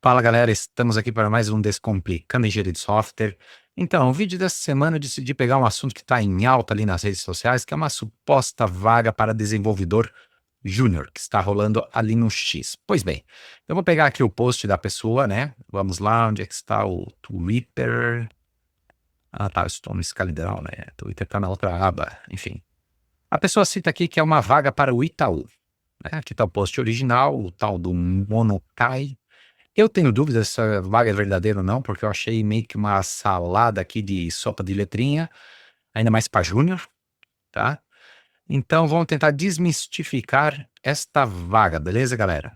Fala galera, estamos aqui para mais um Descomplicando Engenharia de Software. Então, o vídeo dessa semana eu decidi pegar um assunto que está em alta ali nas redes sociais, que é uma suposta vaga para desenvolvedor júnior, que está rolando ali no X. Pois bem, eu vou pegar aqui o post da pessoa, né? Vamos lá, onde é que está o Twitter? Ah tá, eu estou no Scaleral, né? O Twitter está na outra aba, enfim. A pessoa cita aqui que é uma vaga para o Itaú, né? Aqui está o post original, o tal do Monokai. Eu tenho dúvidas se essa vaga é verdadeira ou não, porque eu achei meio que uma salada aqui de sopa de letrinha, ainda mais para júnior, tá? Então vamos tentar desmistificar esta vaga, beleza, galera?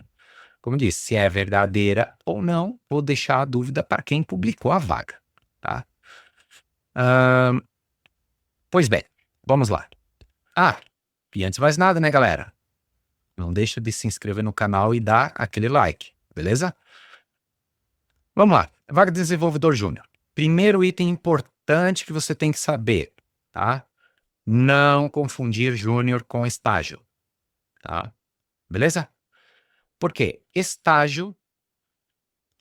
Como eu disse, se é verdadeira ou não, vou deixar a dúvida para quem publicou a vaga, tá? Ahn, pois bem, vamos lá. Ah, e antes de mais nada, né, galera? Não deixa de se inscrever no canal e dar aquele like, beleza? Vamos lá, vaga de desenvolvedor júnior. Primeiro item importante que você tem que saber, tá? Não confundir júnior com estágio, tá? Beleza? Por quê? Estágio,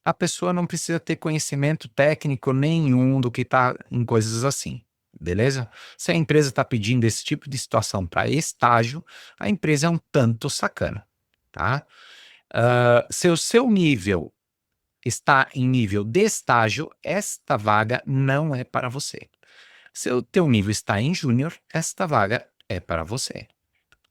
a pessoa não precisa ter conhecimento técnico nenhum do que está em coisas assim, beleza? Se a empresa está pedindo esse tipo de situação para estágio, a empresa é um tanto sacana, tá? Se o seu nível está em nível de estágio, esta vaga não é para você. Se o teu nível está em júnior, esta vaga é para você.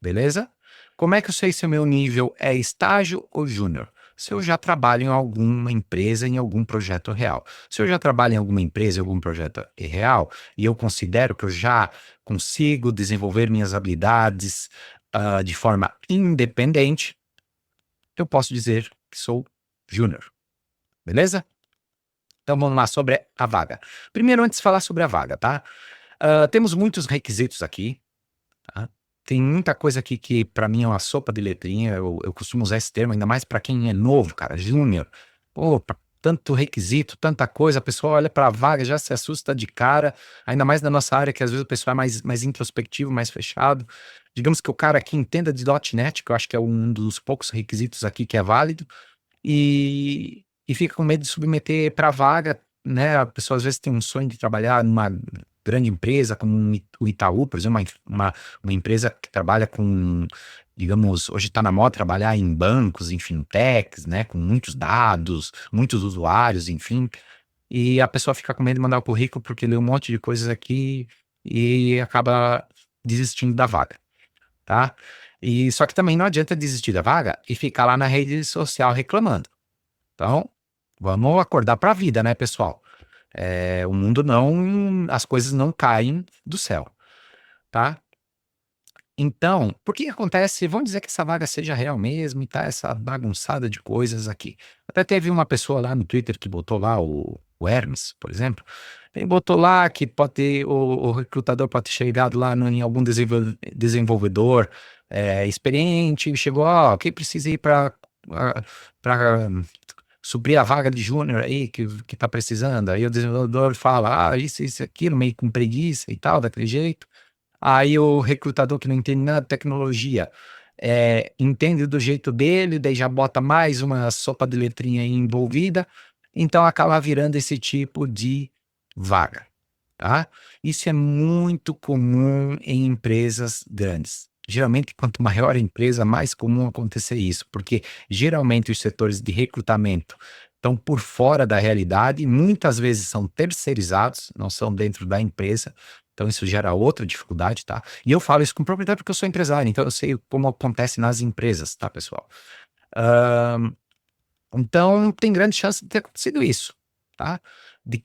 Beleza? Como é que eu sei se o meu nível é estágio ou júnior? Se eu já trabalho em alguma empresa, em algum projeto real. Se eu já trabalho em alguma empresa, em algum projeto real, e eu considero que eu já consigo desenvolver minhas habilidades de forma independente, eu posso dizer que sou júnior. Beleza? Então vamos lá sobre a vaga. Primeiro, antes de falar sobre a vaga, tá? Temos muitos requisitos aqui, tá? Tem muita coisa aqui que para mim é uma sopa de letrinha, eu costumo usar esse termo, ainda mais para quem é novo, cara, júnior. Pô, tanto requisito, tanta coisa, a pessoa olha para a vaga, já se assusta de cara, ainda mais na nossa área, que às vezes o pessoal é mais introspectivo, mais fechado. Digamos que o cara aqui entenda de .NET, que eu acho que é um dos poucos requisitos aqui que é válido, e fica com medo de submeter para vaga, né? A pessoa às vezes tem um sonho de trabalhar numa grande empresa, como o Itaú, por exemplo, uma empresa que trabalha com, digamos, hoje está na moda trabalhar em bancos, em fintechs, né? Com muitos dados, muitos usuários, enfim. E a pessoa fica com medo de mandar o currículo porque lê um monte de coisas aqui e acaba desistindo da vaga, tá? E só que também não adianta desistir da vaga e ficar lá na rede social reclamando. Então, vamos acordar para a vida, né, pessoal? O mundo não, as coisas não caem do céu, tá? Então, por que acontece? Vamos dizer que essa vaga seja real mesmo e tá essa bagunçada de coisas aqui. Até teve uma pessoa lá no Twitter que botou lá o Hermes, por exemplo, ele botou lá que pode ter, o recrutador pode ter chegado lá em algum desenvolvedor experiente e chegou, ó, quem precisa ir para suprir a vaga de júnior aí que tá precisando. Aí o desenvolvedor fala, isso, aquilo, meio com preguiça e tal, daquele jeito. Aí o recrutador que não entende nada de tecnologia, entende do jeito dele, daí já bota mais uma sopa de letrinha aí envolvida, então acaba virando esse tipo de vaga, tá? Isso é muito comum em empresas grandes. Geralmente, quanto maior a empresa, mais comum acontecer isso, porque geralmente os setores de recrutamento estão por fora da realidade, muitas vezes são terceirizados, não são dentro da empresa, então isso gera outra dificuldade, tá? E eu falo isso com propriedade porque eu sou empresário, então eu sei como acontece nas empresas, tá, pessoal? Então tem grande chance de ter acontecido isso, tá? De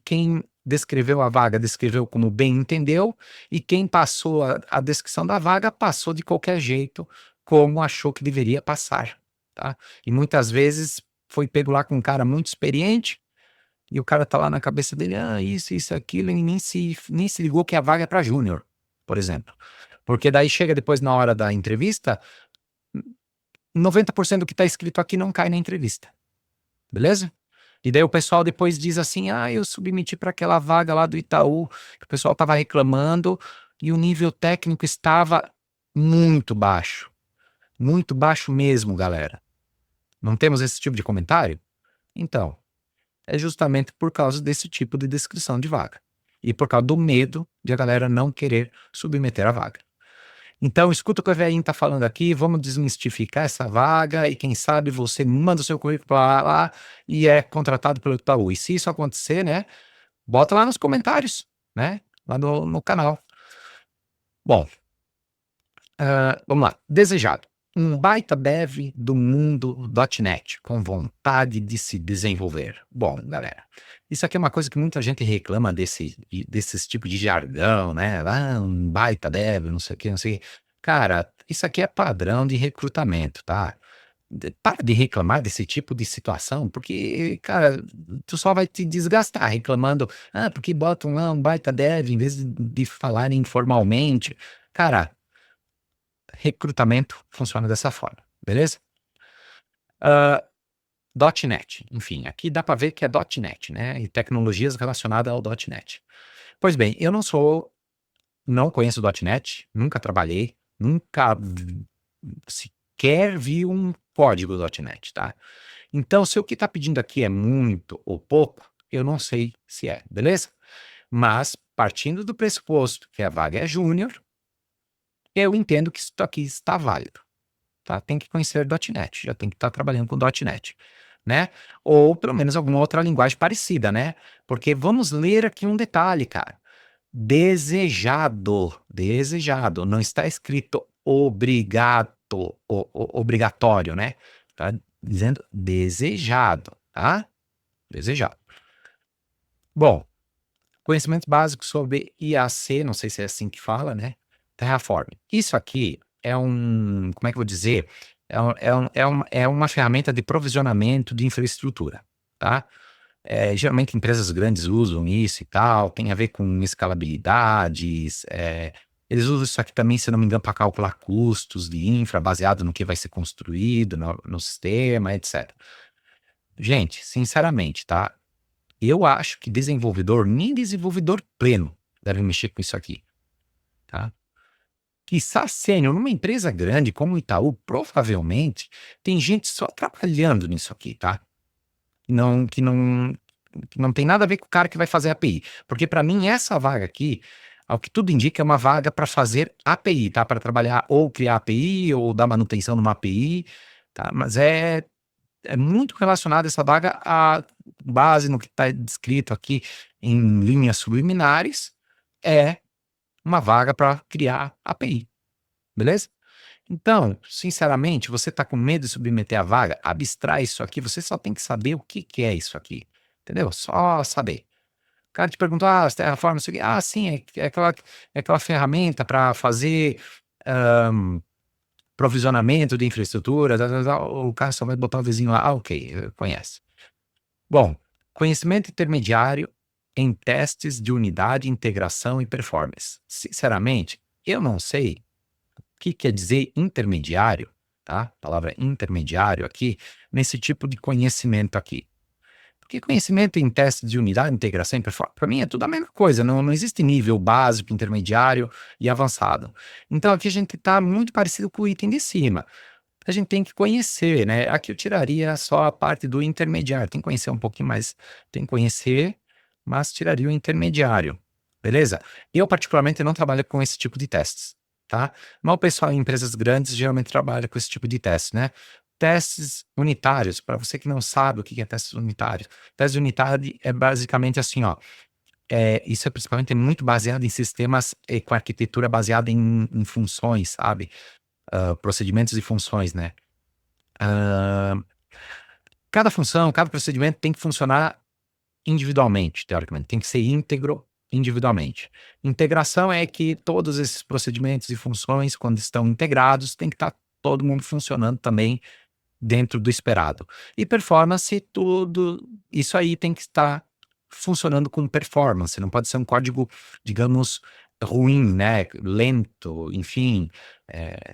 quem descreveu a vaga, descreveu como bem entendeu, e quem passou a descrição da vaga, passou de qualquer jeito, como achou que deveria passar, tá? E muitas vezes foi pego lá com um cara muito experiente, e o cara tá lá na cabeça dele, isso, aquilo, e nem se ligou que a vaga é para júnior, por exemplo. Porque daí chega depois na hora da entrevista, 90% do que tá escrito aqui não cai na entrevista, beleza? E daí o pessoal depois diz assim, eu submeti para aquela vaga lá do Itaú, que o pessoal tava reclamando, e o nível técnico estava muito baixo mesmo, galera. Não temos esse tipo de comentário? Então, é justamente por causa desse tipo de descrição de vaga. E por causa do medo de a galera não querer submeter a vaga. Então, escuta o que a velhinha está falando aqui, vamos desmistificar essa vaga e quem sabe você manda o seu currículo para lá e é contratado pelo Itaú. E se isso acontecer, né, bota lá nos comentários, né, lá no canal. Bom, vamos lá. Desejado. Um baita dev do mundo .NET, com vontade de se desenvolver. Bom, galera, isso aqui é uma coisa que muita gente reclama desses tipos de jargão, né? Ah, um baita dev, não sei o que, não sei o que. Cara, isso aqui é padrão de recrutamento, tá? Para de reclamar desse tipo de situação, porque, cara, tu só vai te desgastar reclamando, porque botam lá um baita dev em vez de falarem informalmente. Cara, recrutamento funciona dessa forma, beleza? Ah, .NET, enfim, aqui dá para ver que é .NET, né? E tecnologias relacionadas ao .NET. Pois bem, eu não conheço .NET, nunca trabalhei, nunca sequer vi um código .NET, tá? Então, se o que está pedindo aqui é muito ou pouco, eu não sei se é, beleza? Mas, partindo do pressuposto que a vaga é júnior, eu entendo que isso aqui está válido. Tá? Tem que conhecer .NET, já tem que estar trabalhando com .NET, né? Ou pelo menos alguma outra linguagem parecida, né? Porque vamos ler aqui um detalhe, cara. Desejado, não está escrito obrigatório, né? Tá dizendo desejado, tá? Desejado. Bom, conhecimento básico sobre IAC, não sei se é assim que fala, né? Terraform. Isso aqui é como é que eu vou dizer? É uma ferramenta de provisionamento de infraestrutura, tá? Geralmente empresas grandes usam isso e tal, tem a ver com escalabilidades, eles usam isso aqui também, se não me engano, para calcular custos de infra baseado no que vai ser construído no sistema, etc. Gente, sinceramente, tá? Eu acho que nem desenvolvedor pleno deve mexer com isso aqui, tá? Quiçá sênior, numa empresa grande como o Itaú, provavelmente tem gente só trabalhando nisso aqui, tá? Não, que não tem nada a ver com o cara que vai fazer API. Porque para mim essa vaga aqui, ao que tudo indica, é uma vaga para fazer API, tá? Para trabalhar ou criar API ou dar manutenção numa API, tá? Mas é muito relacionado essa vaga a base no que está descrito aqui em linhas subliminares, é uma vaga para criar API, beleza? Então, sinceramente, você está com medo de submeter a vaga, abstrai isso aqui, você só tem que saber o que que é isso aqui, entendeu? Só saber. O cara te perguntou, Terraform, isso aqui, sim, é aquela ferramenta para fazer provisionamento de infraestrutura, o cara só vai botar o vizinho lá, ok, conhece. Bom, conhecimento intermediário em testes de unidade, integração e performance. Sinceramente, eu não sei o que quer dizer intermediário, tá? A palavra intermediário aqui, nesse tipo de conhecimento aqui. Porque conhecimento em testes de unidade, integração e performance, para mim é tudo a mesma coisa, não existe nível básico, intermediário e avançado. Então aqui a gente está muito parecido com o item de cima. A gente tem que conhecer, né? Aqui eu tiraria só a parte do intermediário. Tem que conhecer um pouquinho mais, tem que conhecer, mas tiraria o intermediário, beleza? Eu, particularmente, não trabalho com esse tipo de testes, tá? Mas o pessoal em empresas grandes geralmente trabalha com esse tipo de teste, né? Testes unitários, para você que não sabe o que é testes unitários. Teste unitário é basicamente assim, ó. Isso é principalmente muito baseado em sistemas com arquitetura baseada em funções, sabe? Procedimentos e funções, né? Ah, cada função, cada procedimento tem que funcionar individualmente, teoricamente, tem que ser íntegro individualmente. Integração é que todos esses procedimentos e funções, quando estão integrados, tem que estar todo mundo funcionando também dentro do esperado. E performance, tudo isso aí tem que estar funcionando com performance, não pode ser um código, digamos, ruim, né, lento, enfim,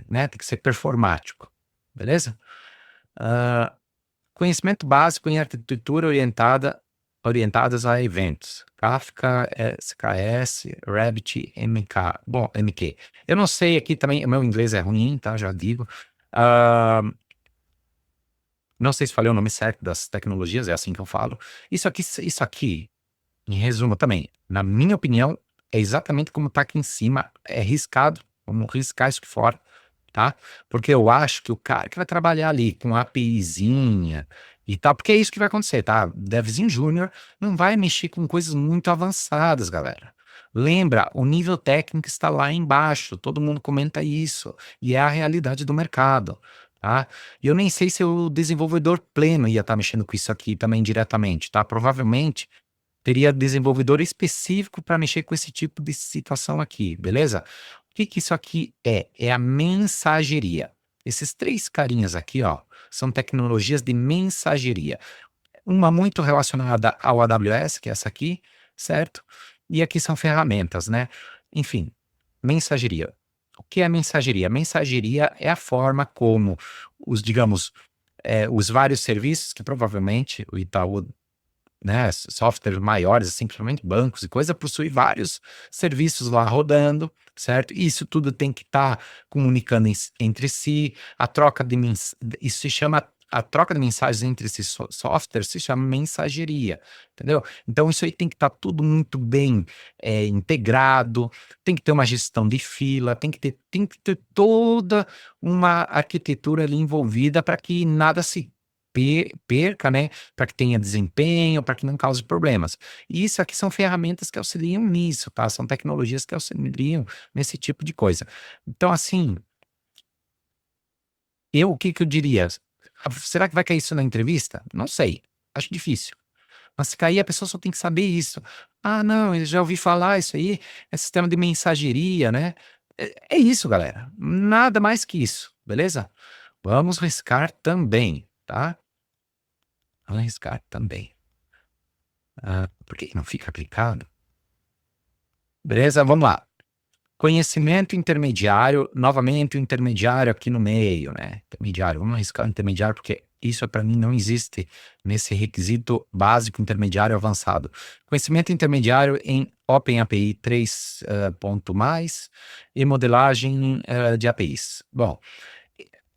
né, tem que ser performático, beleza? Ah, conhecimento básico em arquitetura orientadas a eventos. Kafka, SKS, Rabbit, MK. Bom, MQ. Eu não sei aqui também, o meu inglês é ruim, tá? Já digo. Ah, Não sei se falei o nome certo das tecnologias, é assim que eu falo. Isso aqui, em resumo também, na minha opinião, é exatamente como tá aqui em cima, é riscado, vamos riscar isso aqui fora, tá? Porque eu acho que o cara que vai trabalhar ali com APIzinha e tal, porque é isso que vai acontecer, tá? Devzinho Júnior não vai mexer com coisas muito avançadas, galera. Lembra, o nível técnico está lá embaixo, todo mundo comenta isso, e é a realidade do mercado, tá? E eu nem sei se o desenvolvedor pleno ia estar mexendo com isso aqui também diretamente, tá? Provavelmente teria desenvolvedor específico para mexer com esse tipo de situação aqui, beleza? O que que isso aqui é? É a mensageria. Esses três carinhas aqui, ó, são tecnologias de mensageria. Uma muito relacionada ao AWS, que é essa aqui, certo? E aqui são ferramentas, né? Enfim, mensageria. O que é mensageria? Mensageria é a forma como os, digamos, os vários serviços que provavelmente o Itaú, né, softwares maiores, assim, principalmente bancos e coisa, possui vários serviços lá rodando, certo? E isso tudo tem que estar comunicando entre si, a troca de isso se chama, a troca de mensagens entre esses softwares se chama mensageria, entendeu? Então isso aí tem que estar tudo muito bem integrado, tem que ter uma gestão de fila, tem que ter toda uma arquitetura ali envolvida para que nada se perca, né? Para que tenha desempenho, para que não cause problemas. E isso aqui são ferramentas que auxiliam nisso, tá? São tecnologias que auxiliam nesse tipo de coisa. Então, assim, o que que eu diria? Será que vai cair isso na entrevista? Não sei. Acho difícil. Mas se cair, a pessoa só tem que saber isso. Ah, não, eu já ouvi falar isso aí, é sistema de mensageria, né? É isso, galera. Nada mais que isso, beleza? Vamos riscar também, tá? Vamos riscar também. Por que não fica aplicado? Beleza, vamos lá. Conhecimento intermediário, novamente o intermediário aqui no meio, né? Intermediário, vamos arriscar o intermediário, porque isso para mim não existe nesse requisito básico intermediário avançado. Conhecimento intermediário em OpenAPI 3 ponto mais e modelagem de APIs. Bom,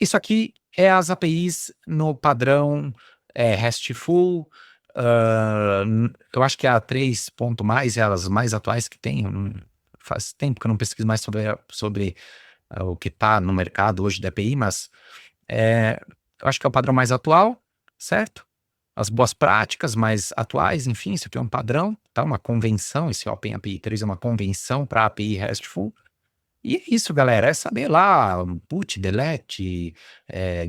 isso aqui é as APIs no padrão RESTful. Eu acho que a 3 ponto mais é as mais atuais que tem. Faz tempo que eu não pesquiso mais sobre o que está no mercado hoje de API, mas eu acho que é o padrão mais atual, certo? As boas práticas mais atuais, enfim, isso aqui é um padrão, tá? Uma convenção, esse OpenAPI 3 é uma convenção para API RESTful. E é isso, galera, é saber lá, put, delete,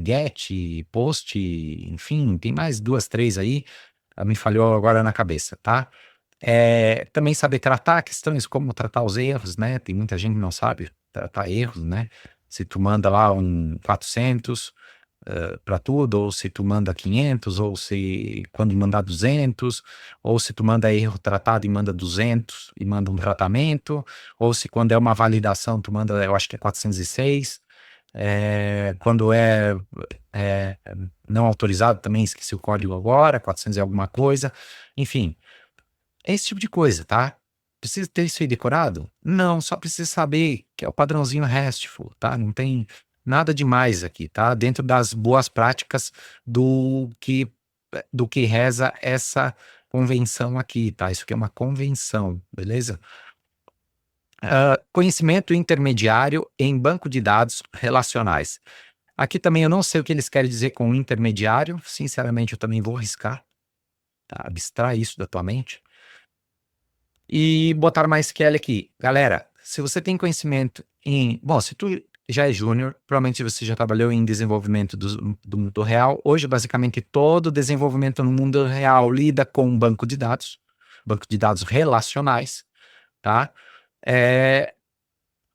get, post, enfim, tem mais duas, três aí, me falhou agora na cabeça, tá? Também saber tratar questões como tratar os erros, né? Tem muita gente que não sabe tratar erros, né? Se tu manda lá um 400 para tudo, ou se tu manda 500, ou se quando mandar 200, ou se tu manda erro tratado e manda 200 e manda um tratamento, ou se quando é uma validação tu manda, eu acho que é 406, quando é não autorizado também, esqueci o código agora, 400 e alguma coisa, enfim, é esse tipo de coisa, tá? Precisa ter isso aí decorado? Não, só precisa saber que é o padrãozinho RESTful, tá? Não tem nada demais aqui, tá? Dentro das boas práticas do que do que reza essa convenção aqui, tá? Isso aqui é uma convenção, beleza? Conhecimento intermediário em banco de dados relacionais. Aqui também eu não sei o que eles querem dizer com intermediário, sinceramente eu também vou arriscar, tá? Abstrai isso da tua mente. E botar mais MySQL aqui. Galera, se você tem conhecimento em... Bom, se tu já é júnior, provavelmente você já trabalhou em desenvolvimento do mundo real. Hoje, basicamente, todo desenvolvimento no mundo real lida com um banco de dados relacionais, tá? É,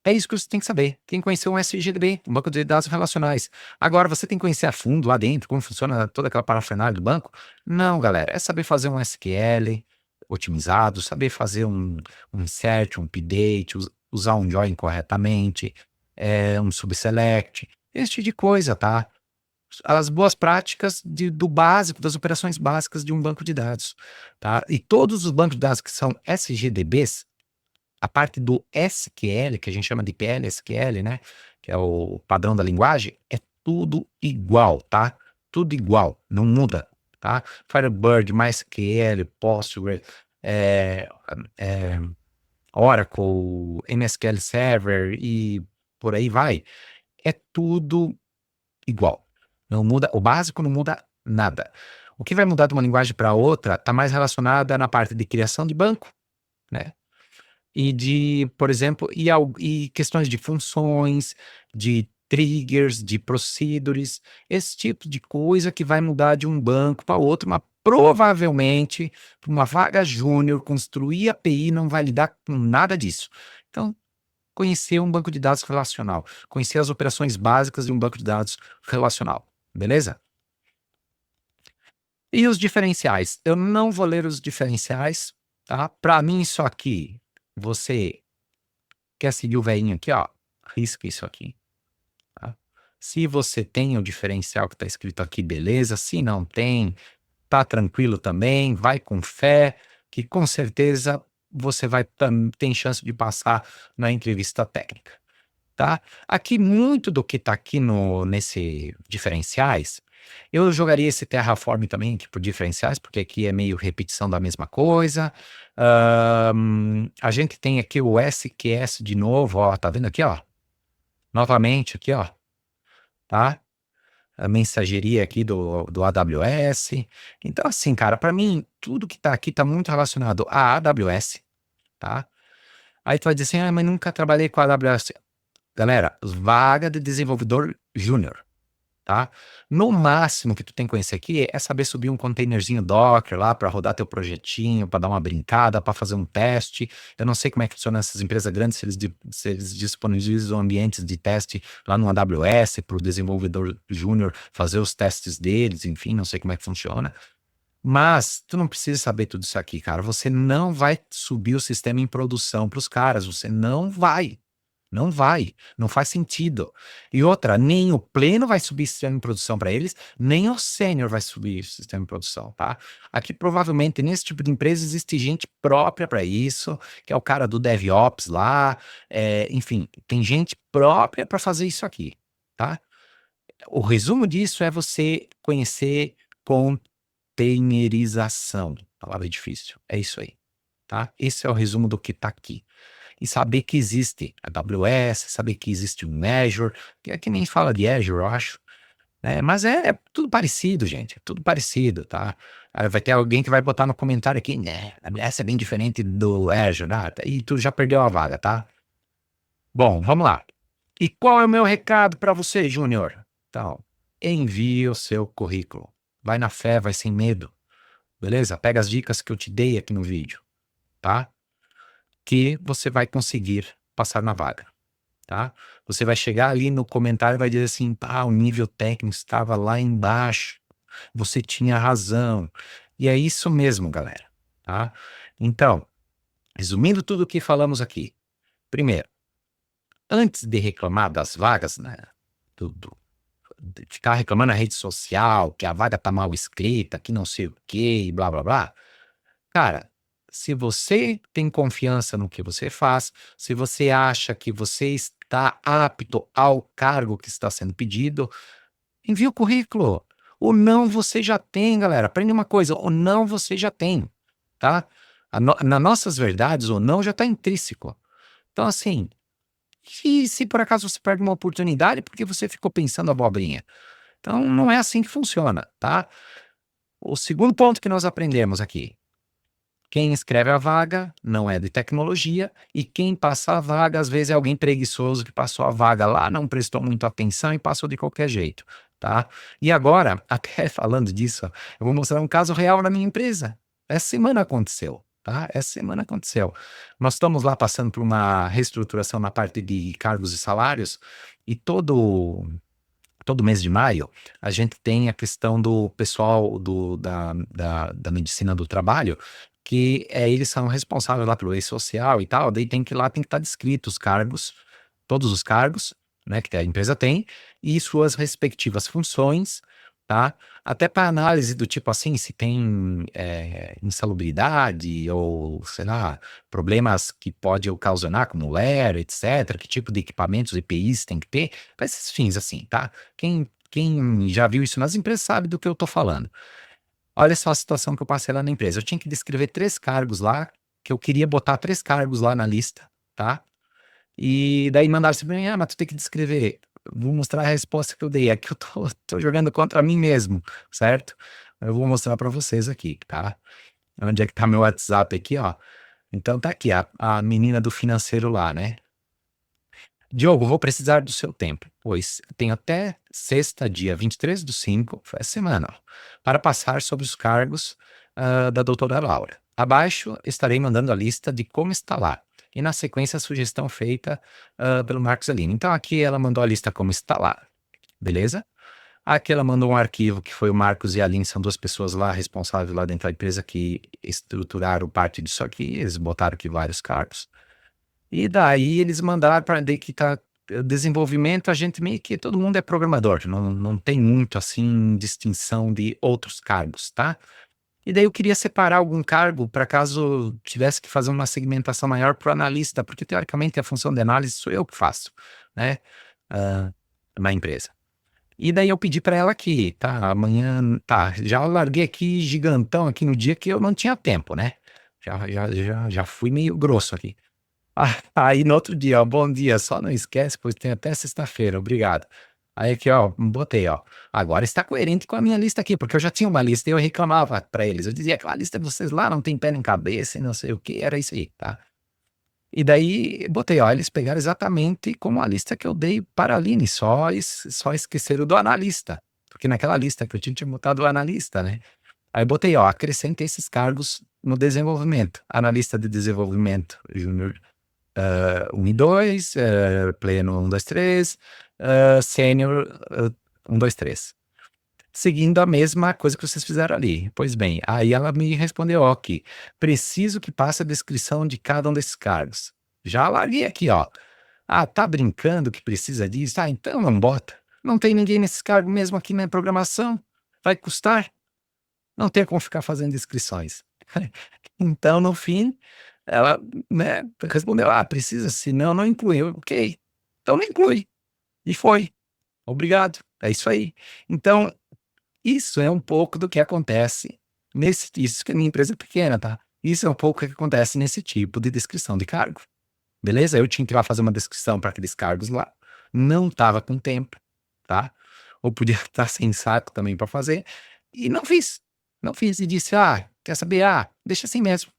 é isso que você tem que saber. Tem que conhecer um SGDB, um banco de dados relacionais. Agora, você tem que conhecer a fundo lá dentro, como funciona toda aquela parafernália do banco? Não, galera. É saber fazer um SQL otimizado, saber fazer um insert, um update, usar um join corretamente, um subselect, esse tipo de coisa, tá? As boas práticas do básico, das operações básicas de um banco de dados, tá? E todos os bancos de dados que são SGDBs, a parte do SQL, que a gente chama de PLSQL, né? Que é o padrão da linguagem, é tudo igual, tá? tudo igual, não muda, tá? Firebird, MySQL, Postgres, é, é, Oracle, MSQL Server e por aí vai. É tudo igual. Não muda, o básico não muda nada. O que vai mudar de uma linguagem para outra está mais relacionada na parte de criação de banco, né? E de, por exemplo, e questões de funções, de triggers, de procedures, esse tipo de coisa que vai mudar de um banco para outro, mas provavelmente, para uma vaga júnior, construir API não vai lidar com nada disso. Então, conhecer um banco de dados relacional, conhecer as operações básicas de um banco de dados relacional, beleza? E os diferenciais? Eu não vou ler os diferenciais, tá? Para mim, isso aqui, você quer seguir o velhinho aqui, ó, risca isso aqui, tá? Se você tem o diferencial que está escrito aqui, beleza. Se não tem, tá tranquilo também, vai com fé, que com certeza você vai tem chance de passar na entrevista técnica, tá? Aqui, muito do que tá aqui nesse diferenciais, eu jogaria esse Terraform também aqui por diferenciais, porque aqui é meio repetição da mesma coisa. A gente tem aqui o SQS de novo, ó, tá vendo aqui, ó? Novamente aqui, ó, tá? A mensageria aqui do AWS. Então, assim, cara, para mim, tudo que tá aqui tá muito relacionado à AWS, tá? Aí tu vai dizer assim, mas nunca trabalhei com a AWS. Galera, vaga de desenvolvedor júnior, tá? No máximo que tu tem que conhecer aqui é saber subir um containerzinho Docker lá para rodar teu projetinho, para dar uma brincada, para fazer um teste. Eu não sei como é que funciona essas empresas grandes, se eles disponibilizam ambientes de teste lá no AWS para o desenvolvedor júnior fazer os testes deles, enfim, não sei como é que funciona. Mas tu não precisa saber tudo isso aqui, cara. Você não vai subir o sistema em produção para os caras, você não vai. Não vai, não faz sentido. E outra, nem o pleno vai subir sistema em produção para eles, nem o sênior vai subir sistema em produção, tá? Aqui provavelmente nesse tipo de empresa existe gente própria para isso, que é o cara do DevOps lá, enfim, tem gente própria para fazer isso aqui, tá? O resumo disso é você conhecer containerização, palavra difícil, é isso aí, tá? Esse é o resumo do que tá aqui e saber que existe a AWS, saber que existe um Azure, que aqui nem fala de Azure, eu acho, né? Mas é tudo parecido, gente, é tudo parecido, tá? Aí vai ter alguém que vai botar no comentário aqui, né? A AWS é bem diferente do Azure, e tu já perdeu a vaga, tá? Bom, vamos lá. E qual é o meu recado para você, Júnior? Então, envie o seu currículo. Vai na fé, vai sem medo, beleza? Pega as dicas que eu te dei aqui no vídeo, tá? Que você vai conseguir passar na vaga, tá? Você vai chegar ali no comentário e vai dizer assim, o nível técnico estava lá embaixo, você tinha razão. E é isso mesmo, galera, tá? Então, resumindo tudo o que falamos aqui. Primeiro, antes de reclamar das vagas, né, de ficar reclamando na rede social, que a vaga tá mal escrita, que não sei o quê, e blá, blá, blá. Cara, se você tem confiança no que você faz, se você acha que você está apto ao cargo que está sendo pedido, envie o currículo. O não você já tem, galera. Aprende uma coisa, o não você já tem, tá? Nas nossas verdades, o não já está intrínseco. Então, assim, e se por acaso você perde uma oportunidade é porque você ficou pensando abobrinha. Então, não é assim que funciona, tá? O segundo ponto que nós aprendemos aqui. Quem escreve a vaga não é de tecnologia e quem passa a vaga, às vezes, é alguém preguiçoso que passou a vaga lá, não prestou muita atenção e passou de qualquer jeito, tá? E agora, até falando disso, eu vou mostrar um caso real na minha empresa. Essa semana aconteceu, tá? Essa semana aconteceu. Nós estamos lá passando por uma reestruturação na parte de cargos e salários e todo mês de maio, a gente tem a questão do pessoal da medicina do trabalho, que eles são responsáveis lá pelo e-social e tal, daí tem que estar descrito os cargos, todos os cargos, né, que a empresa tem, e suas respectivas funções, tá? Até para análise do tipo assim, se tem insalubridade ou, sei lá, problemas que pode ocasionar, como LER, etc., que tipo de equipamentos, EPIs tem que ter, para esses fins assim, tá? Quem Quem já viu isso nas empresas sabe do que eu tô falando. Olha só a situação que eu passei lá na empresa. Eu tinha que descrever 3 cargos lá, que eu queria botar 3 cargos lá na lista, tá? E daí mandaram assim pra mim: "Ah, mas tu tem que descrever". Vou mostrar a resposta que eu dei. Aqui eu tô jogando contra mim mesmo, certo? Eu vou mostrar pra vocês aqui, tá? Onde é que tá meu WhatsApp aqui, ó. Então tá aqui a menina do financeiro lá, né. "Diogo, vou precisar do seu tempo, pois tenho até sexta, dia 23/5, foi essa semana, ó, para passar sobre os cargos, da doutora Laura. Abaixo estarei mandando a lista de como instalar, e na sequência a sugestão feita, pelo Marcos Aline". Então aqui ela mandou a lista como instalar, beleza? Aqui ela mandou um arquivo que foi o Marcos e a Aline, são 2 pessoas lá responsáveis lá dentro da empresa que estruturaram parte disso aqui, eles botaram aqui vários cargos. E daí eles mandaram para daí que tá desenvolvimento, a gente meio que todo mundo é programador, não tem muito, assim, distinção de outros cargos, tá. E daí eu queria separar algum cargo para caso tivesse que fazer uma segmentação maior para o analista, porque teoricamente a função de análise sou eu que faço, né, hã, na empresa. E daí eu pedi para ela aqui, tá, amanhã tá, já larguei aqui gigantão aqui no dia que eu não tinha tempo, né, já fui meio grosso aqui. Aí no outro dia, ó: "Bom dia, só não esquece, pois tem até sexta-feira, obrigado". Aí aqui, ó, botei, ó: "Agora está coerente com a minha lista aqui", porque eu já tinha uma lista e eu reclamava pra eles, eu dizia: "Aquela lista de vocês lá não tem pé nem cabeça e não sei o quê", era isso aí, tá. E daí botei, ó, eles pegaram exatamente como a lista que eu dei para a Aline, só esqueceram do analista, porque naquela lista que eu tinha botado o analista, né. Aí botei, ó: "Acrescente esses cargos no desenvolvimento, analista de desenvolvimento júnior 1 e 2, pleno 1, 2, 3, sênior, 1, 2, 3. Seguindo a mesma coisa que vocês fizeram ali. Pois bem, aí ela me respondeu: "Ó, aqui, preciso que passe a descrição de cada um desses cargos". Já larguei aqui, ó: "Ah, tá brincando que precisa disso? Ah, então não bota. Não tem ninguém nesses cargos mesmo aqui na programação. Vai custar? Não tem como ficar fazendo descrições". Então, no fim, ela, né, respondeu: "Ah, precisa, senão não inclui". Eu: "Ok, então não inclui". E foi. Obrigado, é isso aí. Então, isso é um pouco do que acontece nesse isso que a minha empresa é pequena, tá. Isso é um pouco o que acontece nesse tipo de descrição de cargo, beleza? Eu tinha que ir lá fazer uma descrição para aqueles cargos lá, não estava com tempo, tá. Ou podia estar sem saco também para fazer, e não fiz. Não fiz e disse: "Ah, quer saber? Ah, deixa assim mesmo".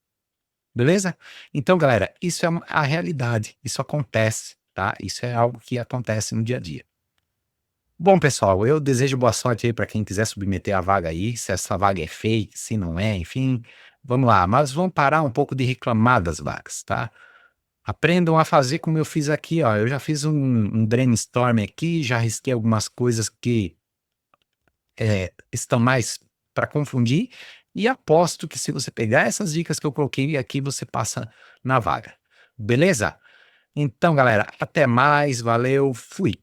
Beleza? Então, galera, isso é a realidade, isso acontece, tá? Isso é algo que acontece no dia a dia. Bom, pessoal, eu desejo boa sorte aí para quem quiser submeter a vaga aí, se essa vaga é fake, se não é, enfim, vamos lá. Mas vamos parar um pouco de reclamar das vagas, tá? Aprendam a fazer como eu fiz aqui, ó. Eu já fiz um brainstorm aqui, já risquei algumas coisas que estão mais para confundir, e aposto que se você pegar essas dicas que eu coloquei aqui, você passa na vaga. Beleza? Então, galera, até mais, valeu, fui.